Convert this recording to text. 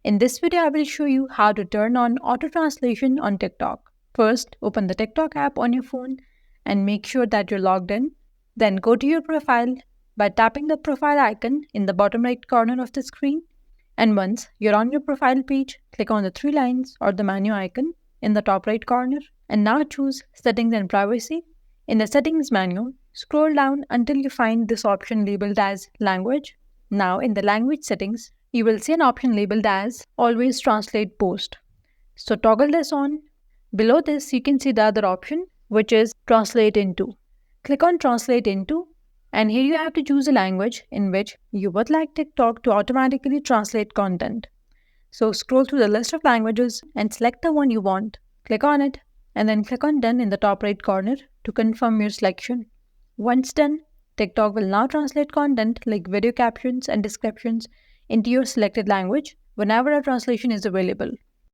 In this video, I will show you how to turn on auto translation on TikTok. First, open the TikTok app on your phone and make sure that you're logged in. Then go to your profile by tapping the profile icon in the bottom right corner of the screen. And once you're on your profile page, click on the three lines or the menu icon in the top right corner. And now choose Settings and Privacy. In the Settings menu, scroll down until you find this option labeled as Language. Now in the language settings, you will see an option labeled as Always Translate Post. So toggle this on. Below this, you can see the other option, which is Translate Into. Click on Translate Into, and here you have to choose a language in which you would like TikTok to automatically translate content. So scroll through the list of languages and select the one you want. Click on it, and then click on Done in the top right corner to confirm your selection. Once done, TikTok will now translate content like video captions and descriptions into your selected language whenever a translation is available.